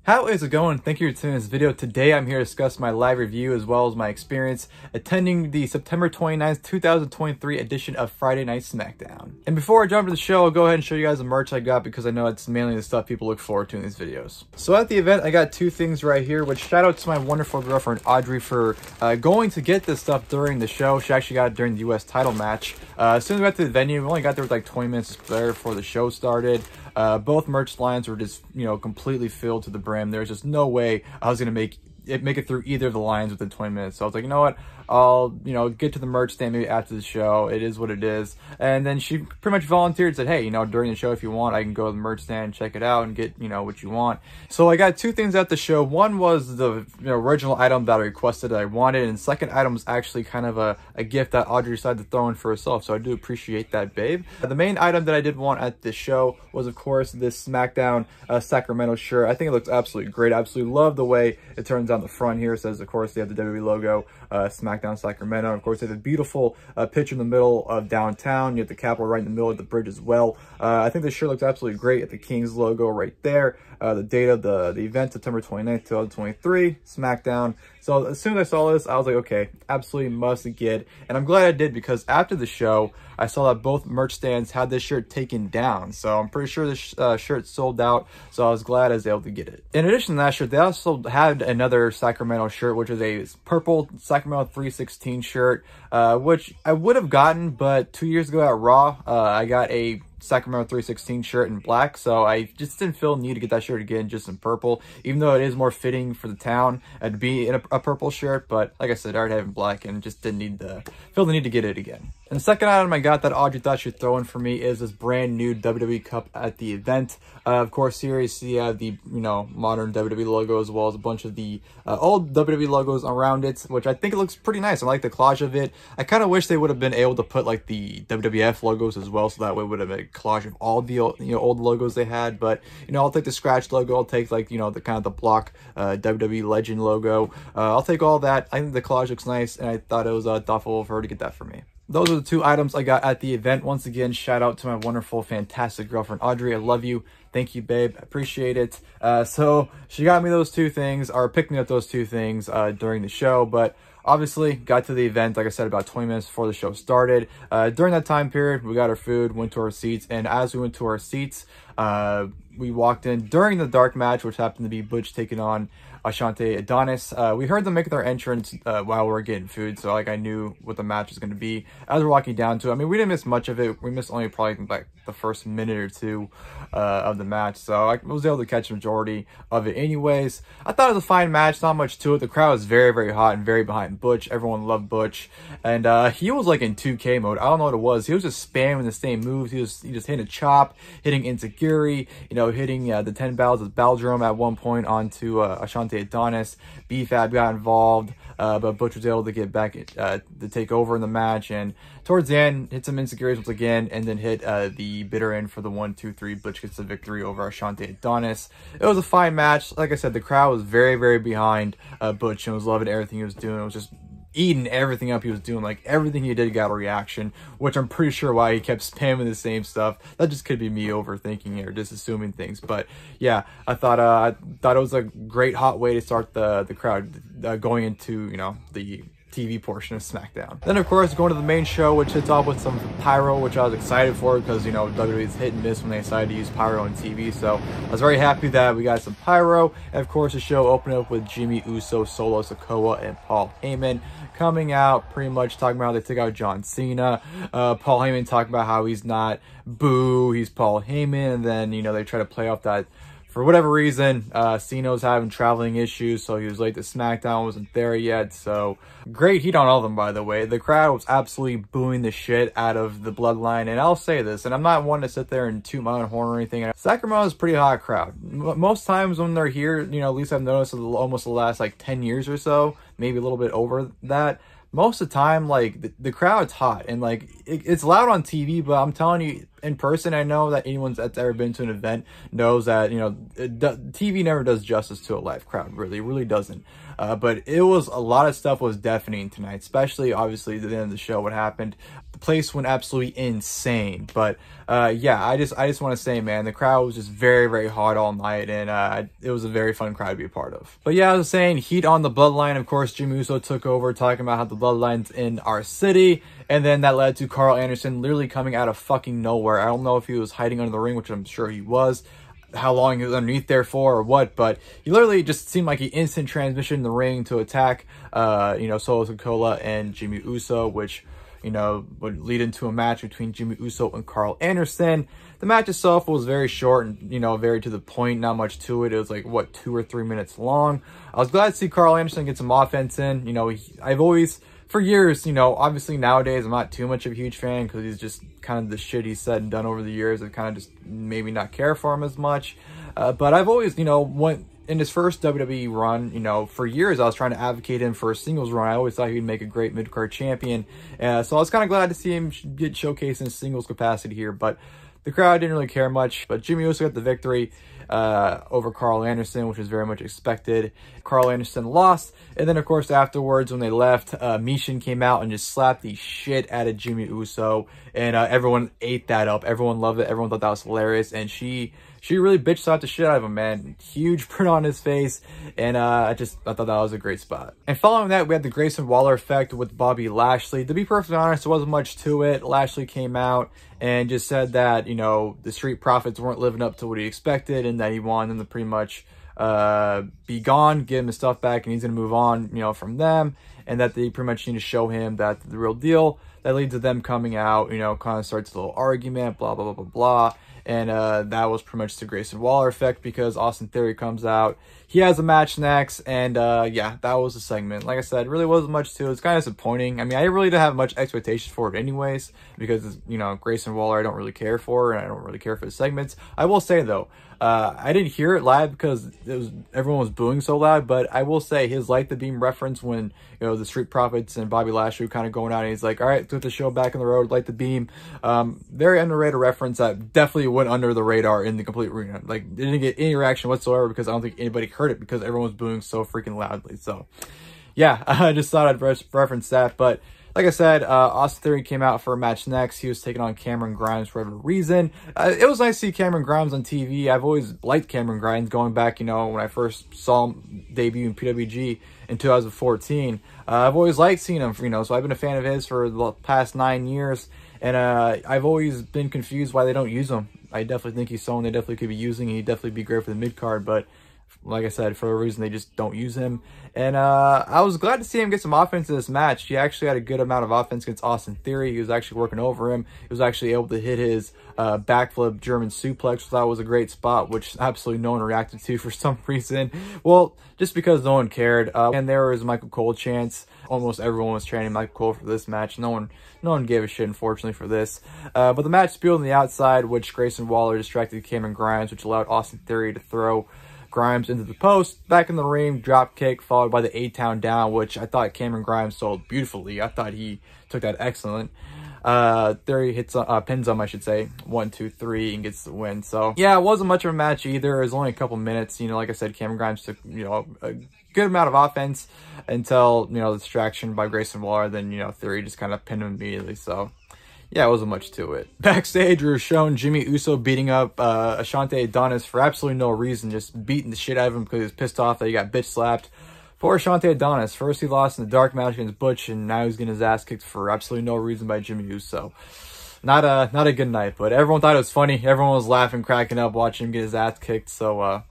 How is it going? Thank you for tuning in this video. Today I'm here to discuss my live review as well as my experience attending the September 29th, 2023 edition of Friday Night SmackDown. And before I jump into the show, I'll go ahead and show you guys the merch I got because I know it's mainly the stuff people look forward to in these videos. So at the event, I got two things right here, which shout out to my wonderful girlfriend Audrey for going to get this stuff during the show. She actually got it during the US title match. As soon as we got to the venue, we only got there with like 20 minutes there before the show started. Both merch lines were just, completely filled to the brim. There's just no way I was going to make it through either of the lines within 20 minutes. So I was like, you know what? I'll, get to the merch stand maybe after the show. It is what it is. And then she pretty much volunteered and said, hey, during the show, if you want, I can go to the merch stand and check it out and get, what you want. So I got two things at the show. One was the original item that I requested that I wanted. And the second item was actually kind of a gift that Audrey decided to throw in for herself. So I do appreciate that, babe. The main item that I did want at the show was, of course, this SmackDown Sacramento shirt. I think it looks absolutely great. I absolutely love the way it turns on the front here. It says, of course, they have the WWE logo, SmackDown Sacramento. And of course, they have a beautiful picture in the middle of downtown. You have the Capitol right in the middle of the bridge as well. I think this shirt looks absolutely great at the Kings logo right there. The date of the event, September 29th, 2023, SmackDown. So as soon as I saw this, I was like, okay, absolutely must get. And I'm glad I did because after the show, I saw that both merch stands had this shirt taken down. So I'm pretty sure this shirt sold out. So I was glad I was able to get it. In addition to that shirt, they also had another Sacramento shirt, which is a purple Sacramento 316 shirt, which I would have gotten, but 2 years ago at Raw, I got a Sacramento 316 shirt in black, so I just didn't feel the need to get that shirt again just in purple, even though it is more fitting for the town to be in a purple shirt. But like I said, I already have it in black and just didn't feel the need to get it again. And the second item I got that Audrey thought she'd throw in for me is this brand new WWE Cup at the event. Of course, here you see the modern WWE logo as well as a bunch of the old WWE logos around it, which I think it looks pretty nice. I like the collage of it. I kind of wish they would have been able to put like the WWF logos as well, so that way it would have been a collage of all the old logos they had. But I'll take the scratch logo. I'll take like the kind of the block WWE Legend logo. I'll take all that. I think the collage looks nice, and I thought it was thoughtful of her to get that for me. Those are the two items I got at the event. Once again, shout out to my wonderful, fantastic girlfriend, Audrey. I love you. Thank you, babe. I appreciate it. So she got me those two things, or picked me up those two things during the show. But obviously, got to the event, like I said, about 20 minutes before the show started. During that time period, we got our food, went to our seats. And as we went to our seats, we walked in during the dark match, which happened to be Butch taking on Ashante Adonis. We heard them make their entrance while we were getting food, so I knew what the match was going to be. As we're walking down to it, we didn't miss much of it. We missed only probably like the first minute or two of the match, so I was able to catch the majority of it anyways. I thought it was a fine match, not much to it. The crowd was very, very hot and very behind Butch. Everyone loved Butch, and he was like in 2K mode. I don't know what it was. He was just spamming the same moves. He just hitting a chop, hitting Insecurity, hitting the 10 Battles of Baldrum at one point onto Ashante Adonis. BFAB got involved, but Butch was able to get back to take over in the match, and towards the end hit some Insecurities once again, and then hit the bitter end for the 1-2-3. Butch gets the victory over Ashante Adonis. It was a fine match. Like I said, the crowd was very, very behind Butch and was loving everything he was doing. It was just eating everything up he was doing. Like everything he did got a reaction, which I'm pretty sure why he kept spamming the same stuff. That just could be me overthinking it or just assuming things. But yeah, I thought it was a great hot way to start the crowd going into the TV portion of SmackDown. Then of course going to the main show, which hits off with some pyro, which I was excited for because WWE's hit and miss when they decided to use pyro on TV. So I was very happy that we got some pyro. And of course the show opened up with Jimmy Uso, Solo Sikoa, and Paul Heyman coming out, pretty much talking about how they took out John Cena. Paul Heyman talking about how he's not Boo, he's Paul Heyman, and then they try to play off that. For whatever reason, Cena was having traveling issues, so he was late to SmackDown, wasn't there yet. So great heat on all of them, by the way. The crowd was absolutely booing the shit out of the Bloodline, and I'll say this, and I'm not one to sit there and toot my own horn or anything. Sacramento is a pretty hot crowd. Most times when they're here, at least I've noticed almost the last like 10 years or so, maybe a little bit over that. Most of the time, like, the crowd's hot, and like it's loud on TV, but I'm telling you, in person. I know that anyone that's ever been to an event knows that, you know, TV never does justice to a live crowd. Really doesn't. But it was, a lot of stuff was deafening tonight, especially obviously at the end of the show, what happened. The place went absolutely insane. But yeah, I just want to say, man, the crowd was just very hot all night, and it was a very fun crowd to be a part of. But yeah, I was saying, heat on the Bloodline. Of course, Jimmy Uso took over, talking about how the Bloodline's in our city, and then that led to Karl Anderson literally coming out of fucking nowhere. I don't know if he was hiding under the ring, which I'm sure he was, how long he was underneath there for or what, but he literally just seemed like he instant transitioned in the ring to attack, you know, Solo Sikoa and Jimmy Uso, which, you know, would lead into a match between Jimmy Uso and Karl Anderson. The match itself was very short and, you know, very to the point, not much to it. It was like, what, 2 or 3 minutes long. I was glad to see Karl Anderson get some offense in. You know, I've always, for years, you know, obviously nowadays I'm not too much of a huge fan because he's just kind of the shit he's said and done over the years. I kind of just maybe not care for him as much. But I've always, you know, went in his first WWE run, you know, for years I was trying to advocate him for a singles run. I always thought he'd make a great mid-card champion. So I was kind of glad to see him get showcased in a singles capacity here. But the crowd didn't really care much. But Jimmy Uso got the victory over Karl Anderson, which was very much expected. Karl Anderson lost, and then of course afterwards when they left, Mishin came out and just slapped the shit out of Jimmy Uso, and everyone ate that up. Everyone loved it. Everyone thought that was hilarious, and she really bitch slapped the shit out of him, man. Huge print on his face, and I thought that was a great spot. And following that, we had the Grayson Waller effect with Bobby Lashley. To be perfectly honest, there wasn't much to it. Lashley came out and just said that, you know, the Street Profits weren't living up to what he expected, and that he wanted them to pretty much be gone, give him his stuff back, and he's going to move on, you know, from them, and that they pretty much need to show him that the real deal. That leads to them coming out, you know, kind of starts a little argument, blah, blah, blah, blah, blah. And that was pretty much the Grayson Waller effect, because Austin Theory comes out. He has a match next, and yeah, that was the segment. Like I said, really wasn't much to it. It's kind of disappointing. I mean, I really didn't have much expectations for it anyways, because, you know, Grayson Waller I don't really care for, and I don't really care for the segments. I will say, though, I didn't hear it live because everyone was booing so loud, but I will say his Light the Beam reference when, you know, the Street Profits and Bobby Lashley were kind of going out, and he's like, all right, put the show back on the road, Light the Beam. Very underrated reference that definitely went under the radar in the complete arena. Like, didn't get any reaction whatsoever because I don't think anybody heard it because everyone was booing so freaking loudly. So, yeah, I just thought I'd reference that, but like I said, Austin Theory came out for a match next. He was taking on Cameron Grimes for whatever reason. It was nice to see Cameron Grimes on TV. I've always liked Cameron Grimes going back, you know, when I first saw him debut in PWG in 2014. I've always liked seeing him, you know, so I've been a fan of his for the past 9 years. And I've always been confused why they don't use him. I definitely think he's someone they definitely could be using. He'd definitely be great for the mid-card, but like I said, for a reason, they just don't use him. And I was glad to see him get some offense in this match. He actually had a good amount of offense against Austin Theory. He was actually working over him. He was actually able to hit his backflip German suplex, which I thought was a great spot, which absolutely no one reacted to for some reason. Well, just because no one cared. And there was Michael Cole chants. Almost everyone was chanting Michael Cole for this match. No one gave a shit, unfortunately, for this. But the match spilled on the outside, which Grayson Waller distracted Cameron Grimes, which allowed Austin Theory to throw Grimes into the post, back in the ring, drop kick, followed by the A-Town down, which I thought Cameron Grimes sold beautifully. I thought he took that excellent. Theory hits, pins him, I should say. 1, 2, 3, and gets the win. So, yeah, it wasn't much of a match either. It was only a couple minutes. You know, like I said, Cameron Grimes took, you know, a good amount of offense until, you know, the distraction by Grayson Waller. Then, you know, Theory just kind of pinned him immediately. So, yeah, it wasn't much to it. Backstage, we were shown Jimmy Uso beating up Ashante Adonis for absolutely no reason, just beating the shit out of him because he was pissed off that he got bitch slapped. Poor Ashante Adonis. First he lost in the dark match against Butch, and now he's getting his ass kicked for absolutely no reason by Jimmy Uso. Not a good night, but everyone thought it was funny. Everyone was laughing, cracking up, watching him get his ass kicked. So,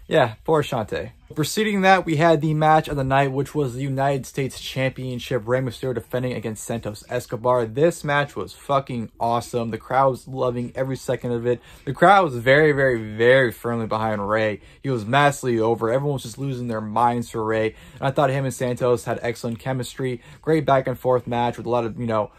yeah, poor Ashante. Preceding that, we had the match of the night, which was the United States Championship. Rey Mysterio defending against Santos Escobar. This match was fucking awesome. The crowd was loving every second of it. The crowd was very, very, very firmly behind Rey. He was massively over. Everyone was just losing their minds for Rey. And I thought him and Santos had excellent chemistry. Great back and forth match with a lot of, you know,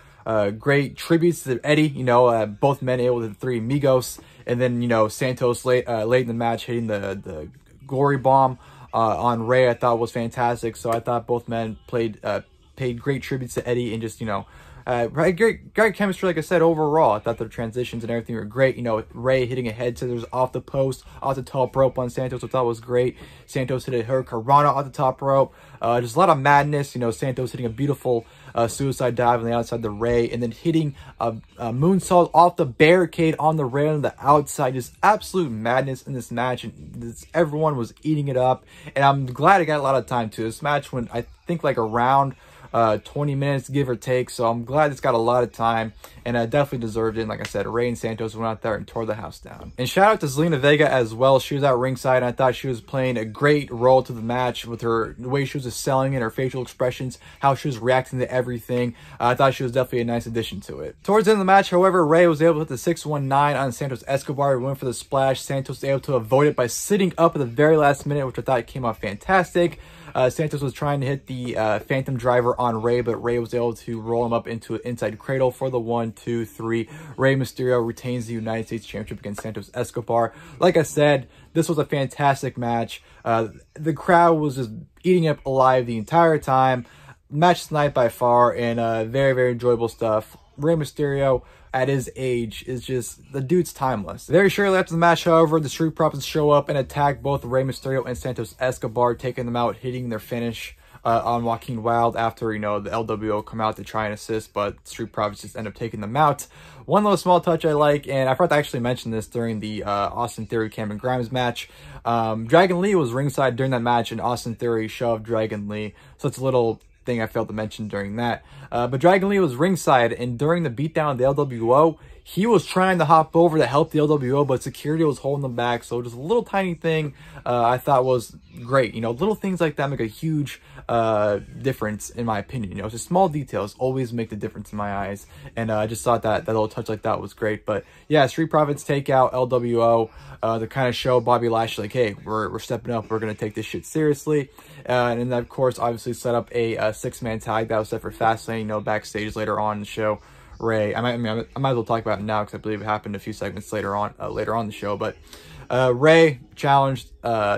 great tributes to Eddie. You know, both men able to hit the 3 amigos. And then, you know, Santos late in the match hitting the glory bomb on Rey, I thought was fantastic. So I thought both men paid great tributes to Eddie and just, you know, Great chemistry, like I said, overall. I thought their transitions and everything were great. You know, with Rey hitting a head scissors off the post, off the top rope on Santos, which I thought was great. Santos hit a hurricanrana off the top rope. Just a lot of madness. You know, Santos hitting a beautiful suicide dive on the outside of the Rey, and then hitting a moonsault off the barricade on the rail on the outside. Just absolute madness in this match, and everyone was eating it up. And I'm glad it got a lot of time too. This match went, I think, like around 20 minutes, give or take. So I'm glad it's got a lot of time, and definitely deserved it. And like I said, Rey and Santos went out there and tore the house down. And shout out to Zelina Vega as well. She was at ringside, and I thought she was playing a great role to the match with the way she was just selling it, her facial expressions, how she was reacting to everything. I thought she was definitely a nice addition to it. Towards the end of the match, however, Rey was able to hit the 619 on Santos Escobar, went for the splash. Santos was able to avoid it by sitting up at the very last minute, which I thought came off fantastic. Santos was trying to hit the Phantom Driver on Rey, but Rey was able to roll him up into an inside cradle for the 1, 2, 3. Rey Mysterio retains the United States Championship against Santos Escobar. Like I said, this was a fantastic match. The crowd was just eating up alive the entire time. Match tonight by far, and very, very enjoyable stuff. Rey Mysterio, at his age, is just, the dude's timeless. Very shortly after the match, however, the Street Profits show up and attack both Rey Mysterio and Santos Escobar, taking them out, hitting their finish on Joaquin Wilde after, you know, the LWO come out to try and assist, but Street Profits just end up taking them out. One little small touch I like, and I forgot to actually mention this during the Austin Theory Cameron Grimes match. Dragon Lee was ringside during that match, and Austin Theory shoved Dragon Lee, so it's a little thing I failed to mention during that. But Dragon Lee was ringside, and during the beatdown of the LWO, he was trying to hop over to help the LWO, but security was holding them back. So just a little tiny thing I thought was great. You know, little things like that make a huge difference in my opinion. You know, just small details always make the difference in my eyes. And I just thought that little touch like that was great. But yeah, Street Profits take out LWO to kind of show Bobby Lashley, like, hey, we're stepping up. We're going to take this shit seriously. And then, of course, obviously set up a six-man tag that was set for Fastlane, you know, backstage later on in the show. Rey, I might as well talk about it now because I believe it happened a few segments later on in the show. But Rey challenged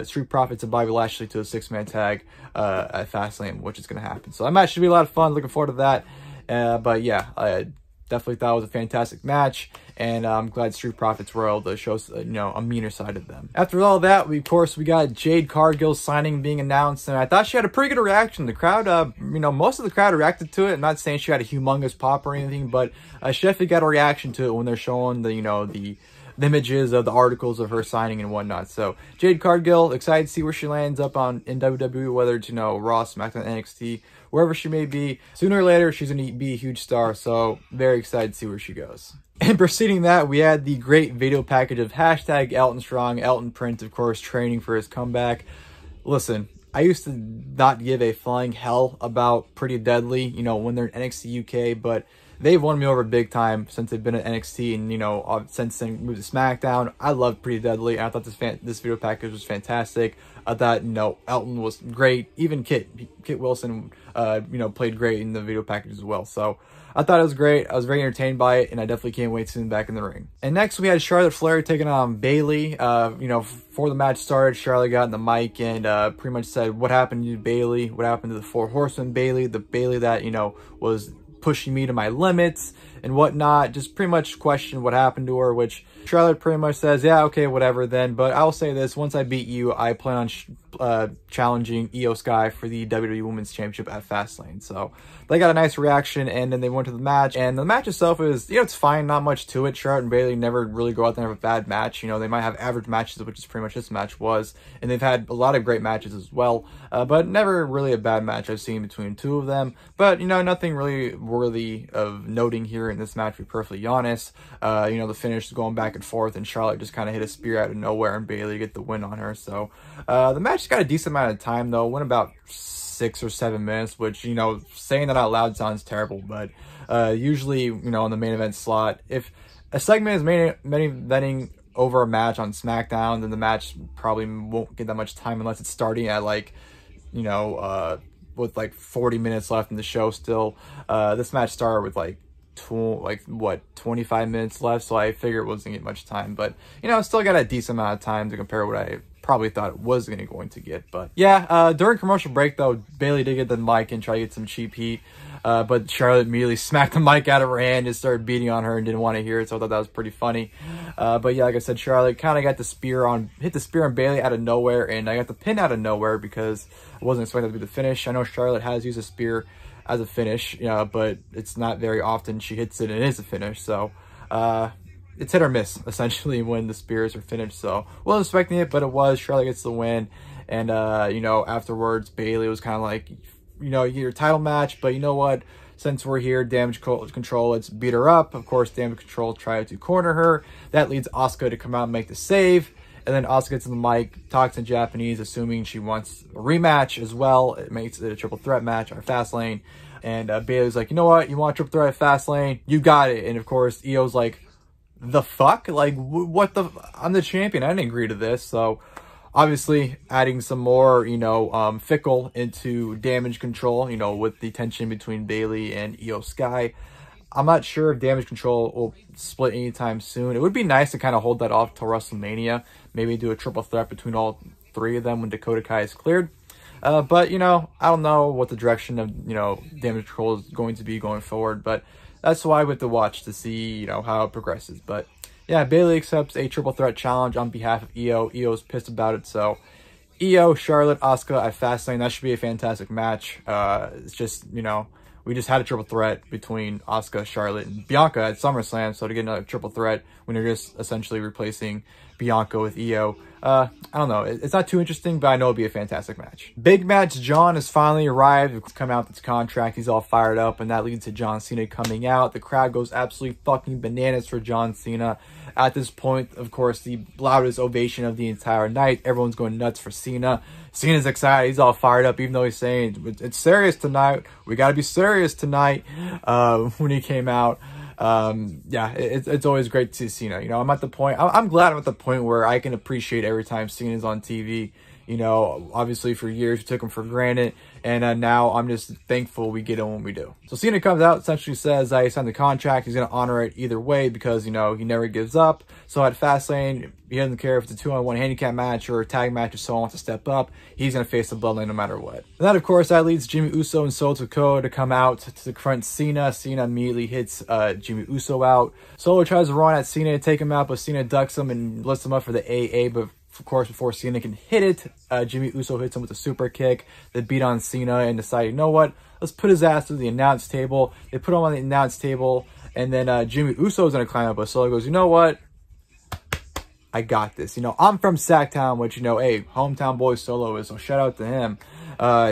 Street Profits and Bobby Lashley to a six-man tag at Fastlane, which is going to happen. So that match should be a lot of fun. Looking forward to that. But yeah, I definitely thought it was a fantastic match, and I'm glad Street Profits were able to show, you know, a meaner side of them. After all that, we got Jade Cargill's signing being announced, and I thought she had a pretty good reaction. The crowd, you know, most of the crowd reacted to it. I'm not saying she had a humongous pop or anything, but she definitely got a reaction to it when they're showing the, you know, the images of the articles of her signing and whatnot. So Jade Cargill, excited to see where she lands up in WWE, whether it's, you know, Raw, SmackDown, NXT, wherever she may be. Sooner or later, she's going to be a huge star, so very excited to see where she goes. And preceding that, we had the great video package of hashtag Elton Strong, Elton Prince, of course, training for his comeback. Listen, I used to not give a flying hell about Pretty Deadly, you know, when they're in NXT UK, but they've won me over big time since they've been at NXT, and, you know, since they moved to SmackDown. I loved Pretty Deadly, and I thought this video package was fantastic. I thought, you know, Elton was great. Even Kit Wilson, you know, played great in the video package as well. So I thought it was great. I was very entertained by it, and I definitely can't wait to see them back in the ring. And next, we had Charlotte Flair taking on Bayley. You know, before the match started, Charlotte got in the mic and pretty much said, what happened to Bayley? What happened to the Four Horsemen Bayley? The Bayley that, you know, was pushing me to my limits and whatnot. Just pretty much questioned what happened to her, which Charlotte pretty much says, yeah, okay, whatever then. But I'll say this, once I beat you, I plan on challenging Io Sky for the WWE Women's Championship at Fastlane. So they got a nice reaction, and then they went to the match. And the match itself is, you know, it's fine, not much to it. Charlotte and Bayley never really go out there and have a bad match. You know, they might have average matches, which is pretty much this match was. And they've had a lot of great matches as well, but never really a bad match I've seen between two of them. But, you know, nothing really worthy of noting here in this match, to be perfectly honest. You know, the finish going back and forth, and Charlotte just kind of hit a spear out of nowhere, and Bayley get the win on her. So the match got a decent amount of time, though. It went about 6 or 7 minutes, which, you know, saying that out loud sounds terrible, but usually, you know, on the main event slot, if a segment is main eventing over a match on SmackDown, then the match probably won't get that much time unless it's starting at, like, you know, with like 40 minutes left in the show still. This match started with like 25 minutes left, so I figured it wasn't get much time, but, you know, still got a decent amount of time to compare what I probably thought it was going to get. But yeah, during commercial break though, Bayley did get the mic and try to get some cheap heat. But Charlotte immediately smacked the mic out of her hand and started beating on her and didn't want to hear it, so I thought that was pretty funny. But yeah, like I said, Charlotte kind of got hit the spear on Bayley out of nowhere, and I got the pin out of nowhere because I wasn't expecting that to be the finish. I know Charlotte has used a spear as a finish, but it's not very often she hits it and it is a finish, so it's hit or miss, essentially, when the spears are finished. So, wasn't expecting it, but it was. Charlotte gets the win. And, afterwards, Bayley was kind of like, you get your title match, but you know what? Since we're here, Damage Control, let's beat her up. Of course, Damage Control tried to corner her. That leads Asuka to come out and make the save. And then Asuka gets on the mic, talks in Japanese, assuming she wants a rematch as well. It makes it a triple threat match on Fastlane. And Bayley's like, you know what? You want a triple threat at Fastlane? You got it. And, of course, Io's like, the fuck? Like, what the... I'm the champion. I didn't agree to this. So, obviously, adding some more, Fickle into Damage Control, with the tension between Bayley and Io Sky. I'm not sure if Damage Control will split anytime soon. It would be nice to kind of hold that off till WrestleMania. Maybe do a triple threat between all three of them when Dakota Kai is cleared. But, I don't know what the direction of, Damage Control is going to be going forward. But that's why we have to watch to see, how it progresses. But, yeah, Bayley accepts a triple threat challenge on behalf of Io. Io's pissed about it, so Io, Charlotte, Asuka at Fastlane, that should be a fantastic match. It's just, we just had a triple threat between Asuka, Charlotte, and Bianca at SummerSlam, so to get another triple threat when you're just essentially replacing Bianca with Io, I don't know. It's not too interesting, but I know it'll be a fantastic match. Big match, John has finally arrived. It's come out with his contract. He's all fired up, and that leads to John Cena coming out. The crowd goes absolutely fucking bananas for John Cena. At this point, of course, the loudest ovation of the entire night. Everyone's going nuts for Cena. Cena's excited. He's all fired up, even though he's saying, it's serious tonight. We got to be serious tonight when he came out. Yeah, it's always great to see Cena. I'm at the point, I'm glad I'm at the point where I can appreciate every time Cena's on TV. Obviously for years we took him for granted, and now I'm just thankful we get him when we do. So Cena comes out, essentially says he signed the contract, he's going to honor it either way because, he never gives up. So at Fastlane, he doesn't care if it's a 2-on-1 handicap match or a tag match if someone wants to step up, he's going to face the Bloodline no matter what. And that, of course, that leads Jimmy Uso and Solo Sikoa to come out to confront Cena. Cena immediately hits Jimmy Uso out. Solo tries to run at Cena to take him out, but Cena ducks him and lifts him up for the AA, but of course, before Cena can hit it, Jimmy Uso hits him with a super kick. They beat on Cena and decide, you know what? Let's put his ass through the announce table. They put him on the announce table, and then Jimmy Uso is going to climb up, but Solo goes, you know what? I got this. I'm from Sacktown, which, hey, hometown boy Solo is, so shout out to him.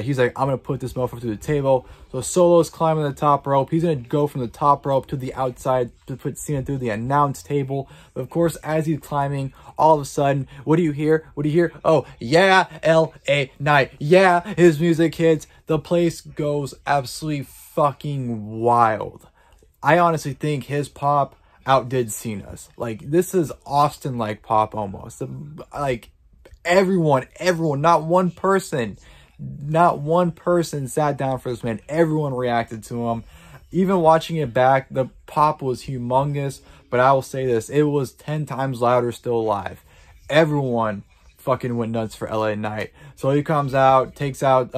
He's like, I'm going to put this motherfucker through the table. So Solo's climbing the top rope. He's going to go from the top rope to the outside to put Cena through the announce table. But of course, as he's climbing, all of a sudden, what do you hear? What do you hear? Oh, yeah, LA Knight. Yeah, his music hits. The place goes absolutely fucking wild. I honestly think his pop outdid Cena's. Like, this is Austin-like pop almost. Like, everyone, not one person sat down for this man. Everyone reacted to him. Even watching it back, the pop was humongous, but I will say this, it was 10 times louder still live. Everyone fucking went nuts for LA Knight. So he comes out, takes out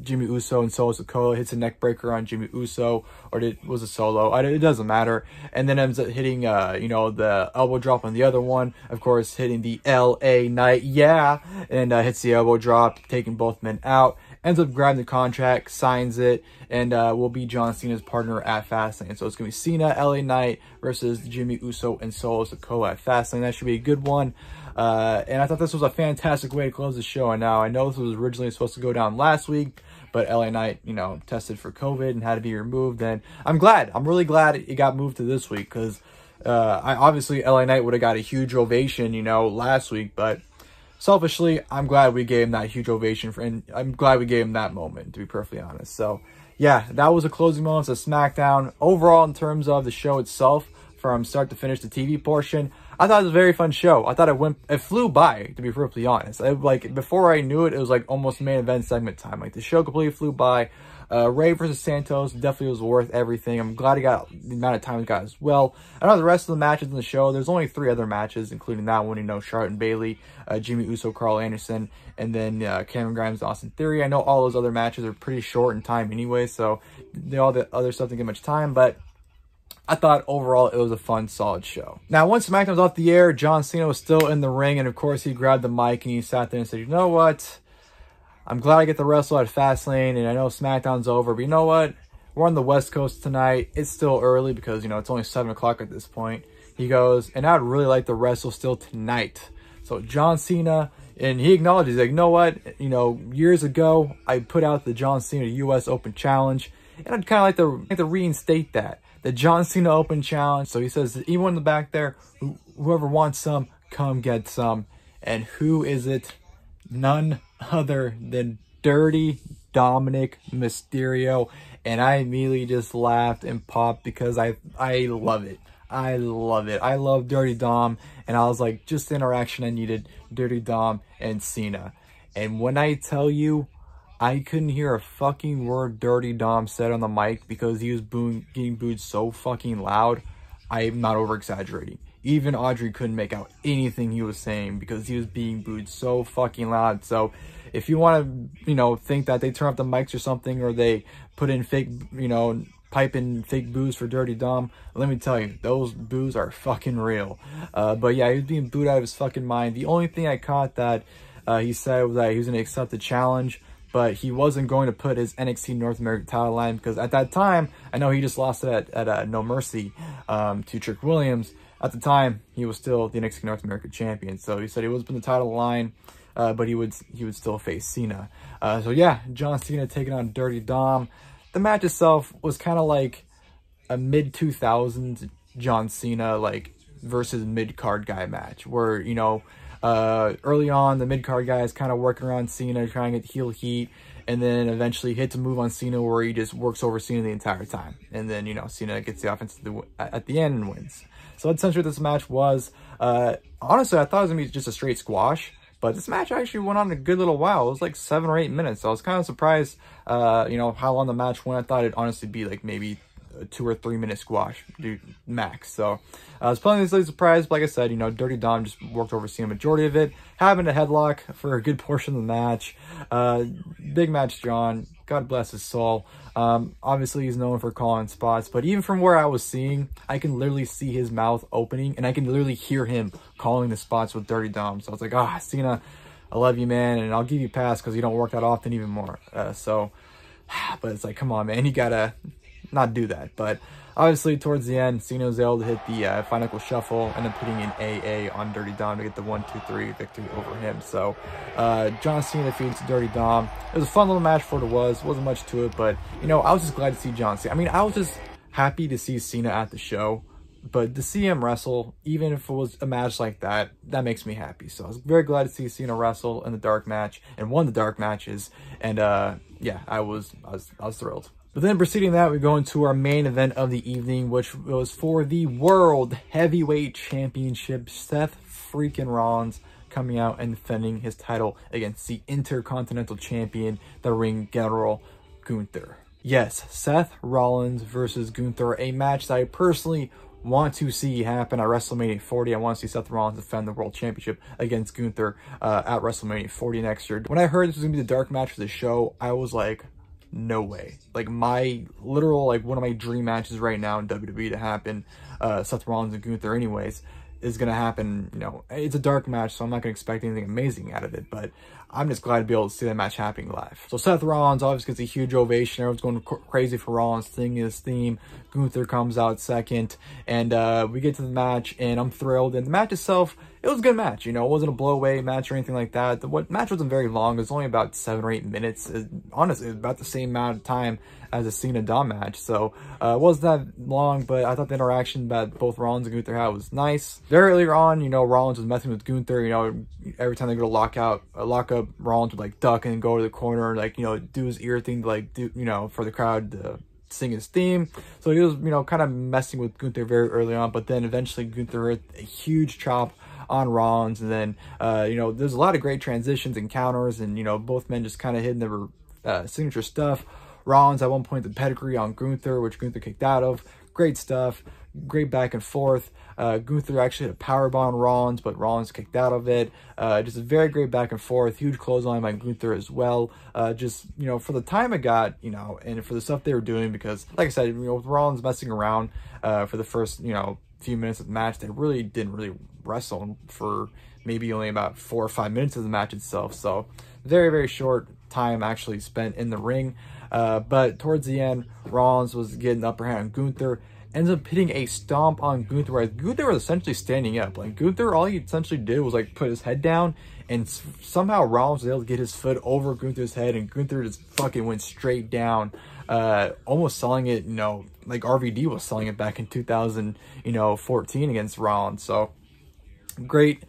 Jimmy Uso and Solo Sikoa, hits a neck breaker on Jimmy Uso, or was a Solo, it doesn't matter, and then ends up hitting the elbow drop on the other one, of course hitting the LA Knight, yeah, and hits the elbow drop, taking both men out, ends up grabbing the contract, signs it, and will be John Cena's partner at Fastlane. So it's going to be Cena, LA Knight versus Jimmy Uso and Solo Sikoa at Fastlane. That should be a good one. And I thought this was a fantastic way to close the show. And now I know this was originally supposed to go down last week, but LA Knight, tested for COVID and had to be removed. And I'm really glad it got moved to this week because obviously LA Knight would have got a huge ovation, last week. But selfishly, I'm glad we gave him that huge ovation, and I'm glad we gave him that moment, to be perfectly honest. So, yeah, that was the closing moments of SmackDown. Overall, in terms of the show itself, from start to finish, the TV portion, I thought it was a very fun show. I thought it flew by, to be perfectly honest. Like, before I knew it, it was like almost main event segment time. Like, the show completely flew by. Ray versus Santos definitely was worth everything. I'm glad he got the amount of time he got as well. I know the rest of the matches in the show, there's only 3 other matches, including that one, you know, Charlotte and Bayley, Jimmy Uso, Karl Anderson, and then Cameron Grimes, Austin Theory. I know all those other matches are pretty short in time anyway, so all the other stuff didn't get much time, but I thought overall it was a fun, solid show. Now, once SmackDown was off the air, John Cena was still in the ring, and of course he grabbed the mic and he sat there and said, you know what? I'm glad I get to wrestle at Fastlane, and I know SmackDown's over, but you know what? We're on the West Coast tonight. It's still early because, you know, it's only 7 o'clock at this point. He goes, and I'd really like to wrestle still tonight. So John Cena, and he acknowledges, like, you know what? You know, years ago, I put out the John Cena US Open Challenge, and I'd kind of like to reinstate that. The John Cena Open Challenge. So he says, anyone in the back there, whoever wants some, come get some. And who is it? None other than Dirty Dominik Mysterio. And I immediately just laughed and popped because I love it. I love it. I love Dirty Dom. And I was like, just the interaction I needed, Dirty Dom and Cena. And when I tell you, I couldn't hear a fucking word Dirty Dom said on the mic because he was getting booed so fucking loud. I'm not over-exaggerating. Even Audrey couldn't make out anything he was saying because he was being booed so fucking loud. So if you want to, you know, think that they turn off the mics or something, or they put in fake, you know, pipe in fake boos for Dirty Dom, let me tell you, those boos are fucking real. But yeah, he was being booed out of his fucking mind. The only thing I caught that he said was that he was going to accept the challenge, but he wasn't going to put his NXT North American title line because at that time, I know he just lost it at No Mercy to Trick Williams. At the time, he was still the NXT North American champion. So he said he wasn't putting the title line, but he would still face Cena. So yeah, John Cena taking on Dirty Dom. The match itself was kind of like a mid-2000s John Cena like versus mid-card guy match, where, you know, early on the mid-card guy is kind of working around Cena, trying to get heel heat, and then eventually hits a move on Cena where he just works over Cena the entire time. And then, you know, Cena gets the offense at the end and wins. So that's essentially what this match was. Honestly, I thought it was going to be just a straight squash, but this match actually went on a good little while. It was like 7 or 8 minutes. So I was kind of surprised, you know, how long the match went. I thought it'd honestly be like maybe a 2 or 3 minute squash, max. So I was pleasantly surprised. But like I said, you know, Dirty Dom just worked over Cena majority of it, having a headlock for a good portion of the match. Big match, John. God bless his soul. Obviously, he's known for calling spots, but even from where I was seeing, I can literally see his mouth opening, and I can literally hear him calling the spots with Dirty Dom. So I was like, ah, Cena, I love you, man, and I'll give you a pass because you don't work that often even more. But it's like, come on, man, you gotta not do that. But obviously, towards the end, Cena was able to hit the Final Shuffle and then putting in AA on Dirty Dom to get the 1-2-3 victory over him. So John Cena defeats Dirty Dom. It was a fun little match for what it was. Wasn't much to it, but, you know, I was just glad to see John Cena. I mean, I was just happy to see Cena at the show, but to see him wrestle, even if it was a match like that, that makes me happy. So I was very glad to see Cena wrestle in the dark match and won the dark matches. And yeah, I was thrilled. But then preceding that, we go into our main event of the evening, which was for the World Heavyweight Championship. Seth Freakin Rollins coming out and defending his title against the Intercontinental Champion, the Ring General, Gunther. Yes, Seth Rollins versus Gunther, a match that I personally want to see happen at WrestleMania 40. I want to see Seth Rollins defend the World Championship against Gunther at WrestleMania 40 next year. When I heard this was going to be the dark match for the show, I was like, no way. Like, my literal, like, one of my dream matches right now in WWE to happen, Seth Rollins and Gunther anyways, is going to happen. You know, it's a dark match, so I'm not going to expect anything amazing out of it, but I'm just glad to be able to see that match happening live. So Seth Rollins obviously gets a huge ovation. Everyone's going crazy for Rollins, singing his theme. Gunther comes out second, and we get to the match, and I'm thrilled. And the match itself, it was a good match. You know, it wasn't a blow-away match or anything like that. The match wasn't very long. It was only about 7 or 8 minutes. Honestly, it was about the same amount of time as a Cena Dom match. So it wasn't that long, but I thought the interaction that both Rollins and Gunther had was nice. Very earlier on, you know, Rollins was messing with Gunther. You know, every time they go to lock up, Rollins would like duck and go to the corner, like, you know, do his ear thing to like do, you know, for the crowd to sing his theme. So he was, you know, kind of messing with Gunther very early on, but then eventually Gunther hit a huge chop on Rollins, and then you know, there's a lot of great transitions and counters, and you know, both men just kind of hitting their signature stuff. Rollins at one point the pedigree on Gunther, which Gunther kicked out of. Great stuff, great back and forth. Gunther actually hit a powerbomb on Rollins, but Rollins kicked out of it. Just a very great back and forth, huge clothesline by Gunther as well. Just, you know, for the time it got, you know, and for the stuff they were doing, because like I said, you know, with Rollins messing around for the first, you know, few minutes of the match, they really didn't really wrestle for maybe only about 4 or 5 minutes of the match itself. So very, very short time actually spent in the ring. But towards the end, Rollins was getting the upper hand on Gunther, ends up hitting a stomp on Gunther, where Gunther was essentially standing up. Like, Gunther, all he essentially did was like put his head down, and somehow Rollins was able to get his foot over Gunther's head, and Gunther just fucking went straight down, almost selling it, you know, like RVD was selling it back in 2014 against Rollins. So great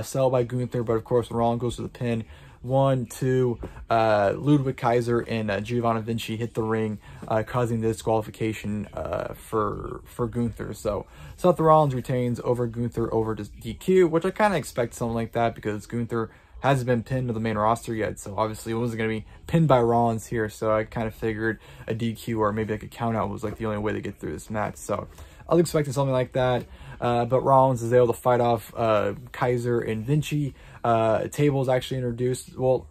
sell by Gunther, but of course Rollins goes to the pin. 1, 2, Ludwig Kaiser and Giovanni Vinci hit the ring, causing the disqualification for Gunther. So Seth Rollins retains over Gunther over to DQ, which I kind of expect something like that, because Gunther hasn't been pinned to the main roster yet, so obviously it wasn't going to be pinned by Rollins here, so I kind of figured a DQ or maybe like a count out was like the only way to get through this match. So I was expecting something like that, but Rollins is able to fight off Kaiser and Vinci. A table is actually introduced. Well,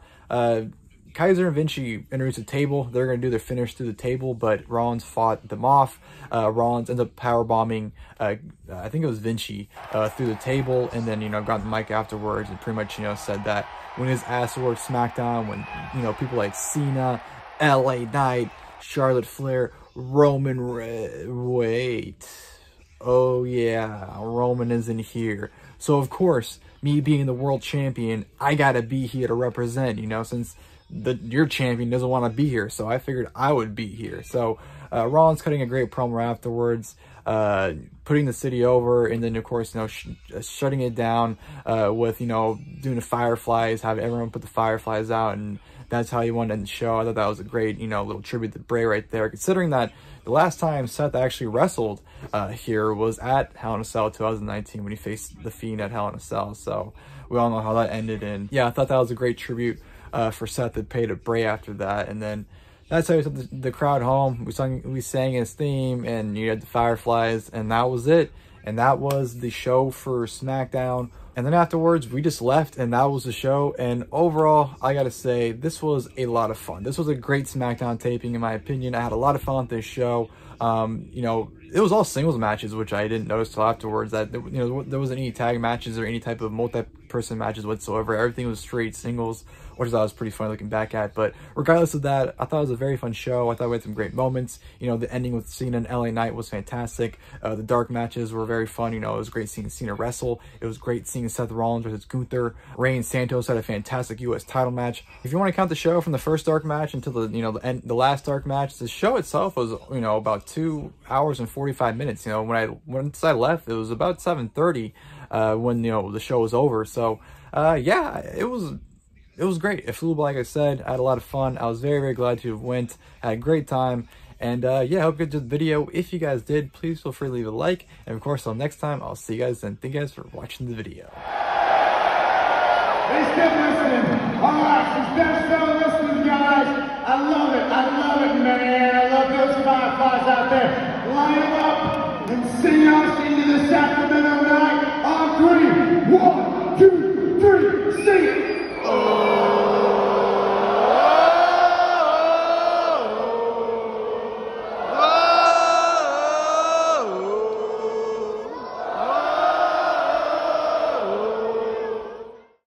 Kaiser and Vinci introduced a table. They're going to do their finish through the table, but Rollins fought them off. Rollins ended up powerbombing, I think it was Vinci, through the table, and then, you know, got the mic afterwards and pretty much, you know, said that when his ass worked SmackDown, when, you know, people like Cena, LA Knight, Charlotte Flair, Roman wait. Oh yeah, Roman isn't here. So of course, me being the world champion, I gotta be here to represent, you know, since your champion doesn't want to be here. So I figured I would be here. So Rollins cutting a great promo afterwards, putting the city over, and then of course, you know, shutting it down with, you know, doing the fireflies, have everyone put the fireflies out, and that's how he wanted to end the show. I thought that was a great, you know, little tribute to Bray right there, considering that the last time Seth actually wrestled here was at Hell in a Cell 2019 when he faced The Fiend at Hell in a Cell. So we all know how that ended, and yeah, I thought that was a great tribute for Seth that paid to Bray after that. And then that's how he took the crowd home. We sang his theme, and you had the fireflies, and that was it. And that was the show for SmackDown. And then afterwards, we just left, and that was the show. And overall, I gotta say, this was a lot of fun. This was a great SmackDown taping, in my opinion. I had a lot of fun with this show. You know, it was all singles matches, which I didn't notice till afterwards, that, you know, there wasn't any tag matches or any type of multi-person matches whatsoever. Everything was straight singles, which I thought was pretty funny looking back at. But regardless of that, I thought it was a very fun show. I thought we had some great moments. You know, the ending with Cena and LA Knight was fantastic. The dark matches were very fun. You know, it was great seeing Cena wrestle. It was great seeing Seth Rollins versus Gunther. Rey and Santos had a fantastic U.S. title match. If you want to count the show from the first dark match until the, you know, the last dark match, the show itself was, you know, about 2 hours and 45 minutes. You know, once I left, it was about 7:30 when, you know, the show was over. So yeah, it was great. It flew by, like I said. I had a lot of fun. I was very, very glad to have went. I had a great time. And yeah, I hope you enjoyed the video. If you guys did, please feel free to leave a like. And of course, until next time, I'll see you guys then. Thank you guys for watching the video. They still listening. All right, they're still listening, guys. I love it, man. I love those fireflies out there. Line them up and sing us into the Sacramento night on 3. 1, 2, 3, sing it.